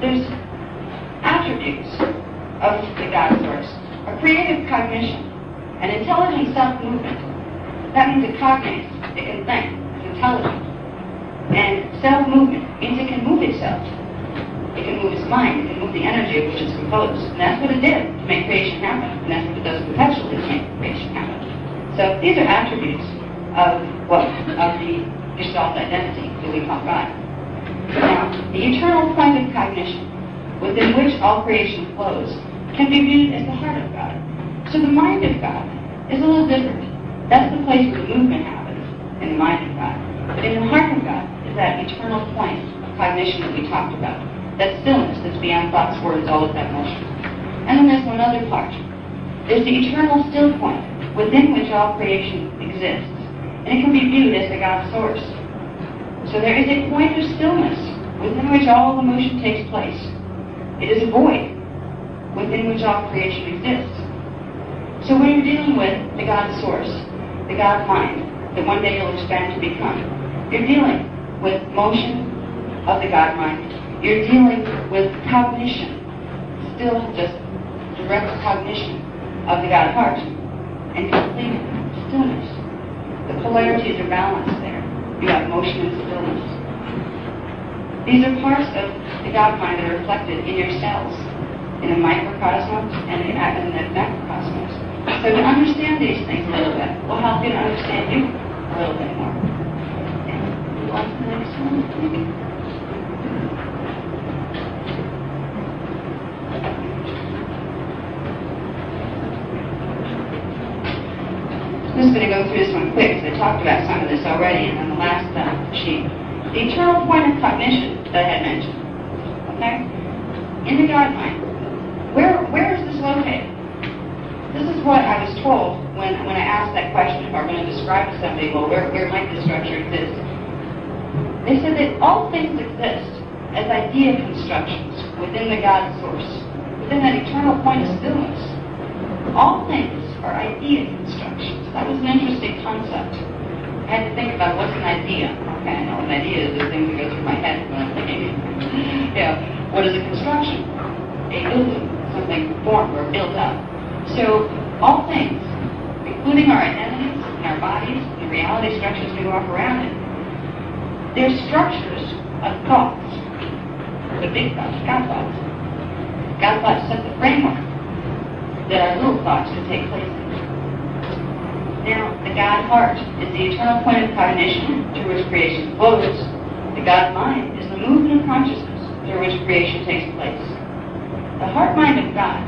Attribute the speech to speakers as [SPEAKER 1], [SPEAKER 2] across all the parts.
[SPEAKER 1] there's attributes of the God source. A creative cognition, an intelligent self-movement. That means it cognates, it can think, it's intelligent. And self-movement means it can move itself. It can move its mind, it can move the energy of which it's composed. And that's what it did to make creation happen. And that's what it does perpetually to make creation happen. So these are attributes of the gestalt identity that we call God. Now, the eternal point of cognition, within which all creation flows, can be viewed as the heart of God. So the mind of God is a little different. That's the place where the movement happens, in the mind of God. But in the heart of God is that eternal point of cognition that we talked about. That stillness that's beyond thoughts, words, all of that motion. And then there's one other part. There's the eternal still point, within which all creation exists. And it can be viewed as the God source. So there is a point of stillness, within which all the motion takes place. It is a void, within which all creation exists. So when you're dealing with the God source, the God mind, that one day you'll expand to become, you're dealing with motion of the God mind. You're dealing with cognition, still just direct cognition of the God heart, and complete stillness. The polarities are balanced there. You have motion and stillness. These are parts of the God mind that are reflected in your cells, in the microcosmos and in the macrocosmos. So to understand these things a little bit will help you to understand you a little bit more. And move on to the next one, maybe. I'm just going to go through this one quick because I talked about some of this already and on the last sheet. The eternal point of cognition that I had mentioned. Okay? In the God mind. Where is this located? This is what I was told when I asked that question, if I'm going to describe to somebody, well, where might this structure exist? They said that all things exist as idea constructions within the God source, within that eternal point of stillness. All things are idea constructions. That was an interesting concept. I had to think about what's an idea. Okay, I know an idea is the thing that goes through my head when I'm thinking. What is a construction? A building, something formed or built up. So all things, including our identities and our bodies, and the reality structures we walk around in, they're structures of thoughts. The big thoughts, God thoughts. God thoughts set the framework that our little thoughts can take place in. Now, the God heart is the eternal point of cognition through which creation flows. The God mind is the movement of consciousness through which creation takes place. The heart mind of God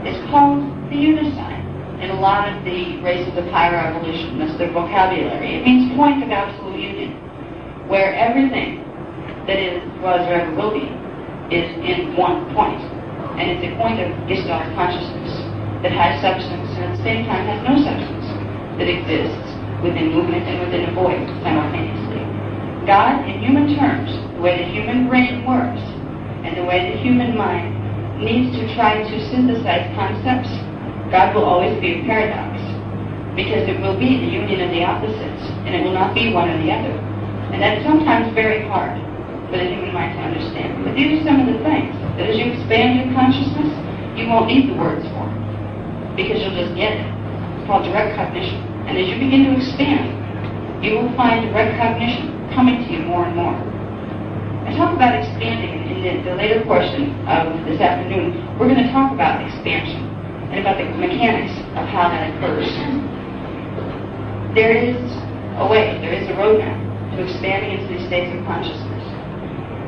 [SPEAKER 1] is called the Yunasai in a lot of the races of higher evolution. That's their vocabulary. It means point of absolute union, where everything that is, was, or ever will be is in one point. And it's a point of gestalt consciousness that has substance and at the same time has no substance, that exists within movement and within a void simultaneously. God, in human terms, the way the human brain works and the way the human mind needs to try to synthesize concepts, God will always be a paradox, because it will be the union of the opposites, and it will not be one or the other. And that's sometimes very hard for the human mind to understand. But these are some of the things that as you expand your consciousness, you won't need the words for, because you'll just get it. It's called direct cognition. And as you begin to expand, you will find direct cognition coming to you more and more. I talk about expanding in the later portion of this afternoon. We're going to talk about expansion and about the mechanics of how that occurs. There is a way, there is a roadmap to expanding into these states of consciousness.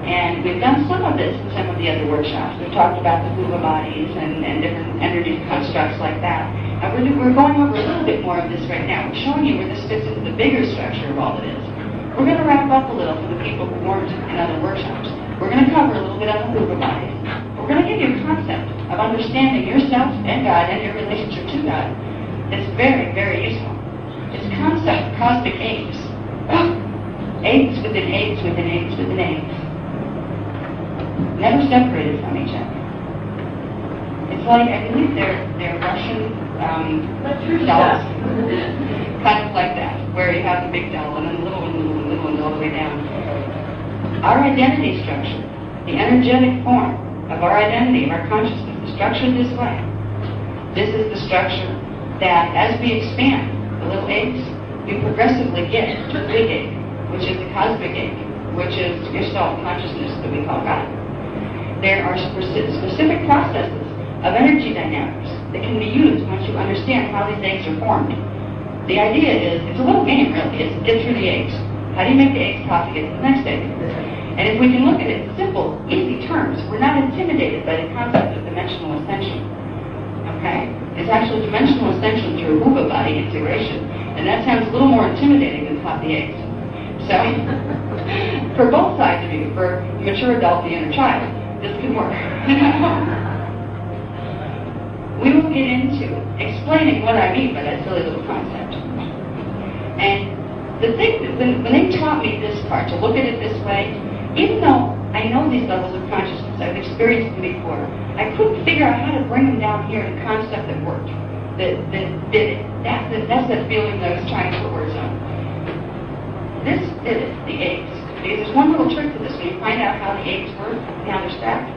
[SPEAKER 1] And we've done some of this in some of the other workshops. We've talked about the Buddha bodies and different energy constructs like that. And we're going over a little bit more of this right now. We're showing you where this fits into the bigger structure of all it is. We're going to wrap up a little for the people who weren't in other workshops. We're going to cover a little bit on the Buddha bodies. We're going to give you a concept of understanding yourself and God and your relationship to God that's very, very useful. It's a concept of cosmic eggs. Eggs within eggs within eggs within eggs. Never separated from each other. It's like, I believe they're Russian dolls. Kind of like that, where you have the big doll and then the little one all the way down. Our identity structure the energetic form of our identity, of our consciousness, is structured this way. This is the structure that, as we expand the little eggs, we progressively get to the big egg, which is the cosmic egg, which is gestalt consciousness that we call God. There are specific processes of energy dynamics that can be used once you understand how these eggs are formed. The idea is, it's a little game really, it's get through the eggs. How do you make the eggs pop to get to the next egg? And if we can look at it in simple, easy terms, we're not intimidated by the concept of dimensional ascension. Okay? It's actually dimensional ascension through Uba body integration. And that sounds a little more intimidating than pop the eggs. So, for both sides of you, for mature adult and inner child, this could work. We will get into explaining what I mean by that silly little concept. And the thing that when they taught me this part, to look at it this way, even though I know these levels of consciousness, I've experienced them before, I couldn't figure out how to bring them down here in a concept that worked, that did it. That's that feeling that I was trying to put words on. This did it, the eggs. Because there's one little trick to this. When you find out how the eggs work and how they're stacked,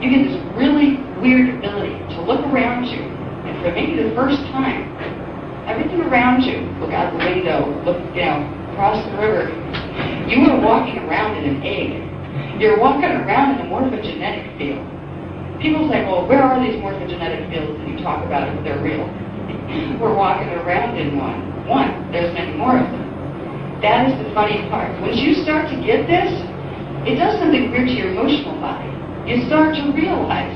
[SPEAKER 1] you get this really weird ability to look around you, and for maybe the first time, everything around you, look out the window, look, across the river, you are walking around in an egg. You're walking around in a morphogenetic field. People say, well, where are these morphogenetic fields that you talk about if they're real? We're walking around in one. There's many more of them. That is the funny part. Once you start to get this, it does something weird to your emotional body. You start to realize,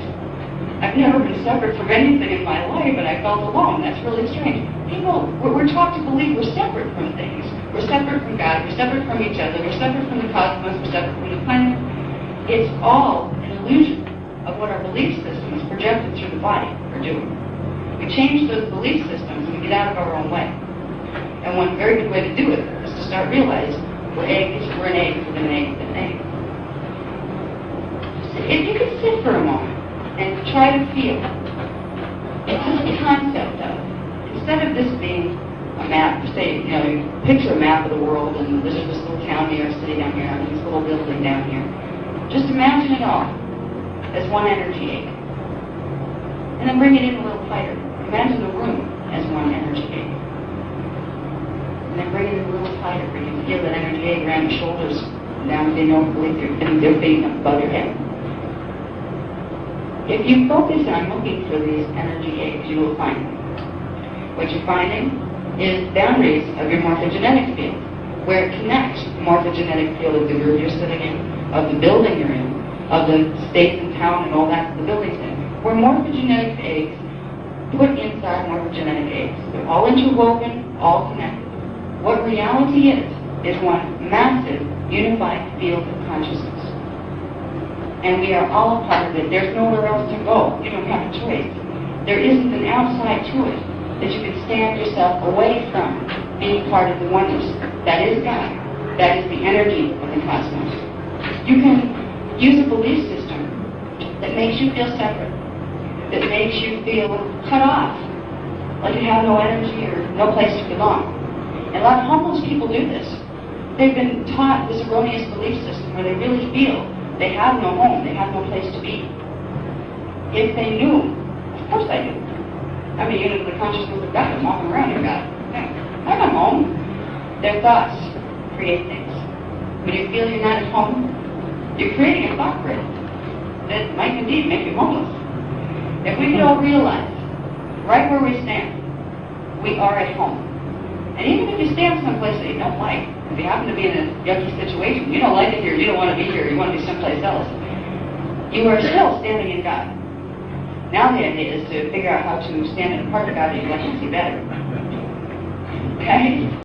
[SPEAKER 1] I've never been separate from anything in my life, and I felt alone. That's really strange. People, we're taught to believe we're separate from things. We're separate from God. We're separate from each other. We're separate from the cosmos. We're separate from the planet. It's all an illusion of what our belief systems projected through the body are doing. We change those belief systems and we get out of our own way. And one very good way to do it is to start realizing we're an egg within an egg within an egg. If you could sit for a moment and try to feel, it's just the concept of, instead of this being a map, say, you picture a map of the world and there's this little town here, city down here, and this little building down here. Just imagine it all as one energy egg. And then bring it in a little tighter. Imagine the room as one energy egg. And then bring it in a little tighter where you can feel that energy egg around your shoulders, and down beneath their feet and above your head. If you focus on looking for these energy eggs, you will find them. What you're finding is boundaries of your morphogenetic field, where it connects the morphogenetic field of the group you're sitting in, of the building you're in, of the state and town and all that the building's in. Where morphogenetic eggs put inside morphogenetic eggs. They're all interwoven, all connected. What reality is one massive, unified field of consciousness. And we are all a part of it. There's nowhere else to go. You don't have a choice. There isn't an outside to it that you can stand yourself away from being part of the oneness. That is God. That is the energy of the cosmos. You can use a belief system that makes you feel separate, that makes you feel cut off, like you have no energy or no place to belong. And a lot of homeless people do this. They've been taught this erroneous belief system where they really feel they have no home, they have no place to be. If they knew, of course I do. I mean, the consciousness of God, I'm walking around here, God. I'm at home. Their thoughts create things. When you feel you're not at home, you're creating a thought grid that might indeed make you homeless. If we could all realize, right where we stand, we are at home. And even if you stand someplace that you don't like, if you happen to be in a yucky situation, you don't like it here, you don't want to be here, you want to be someplace else, you are still standing in God. Now the idea is to figure out how to stand in a part of God that you like to see better. Okay?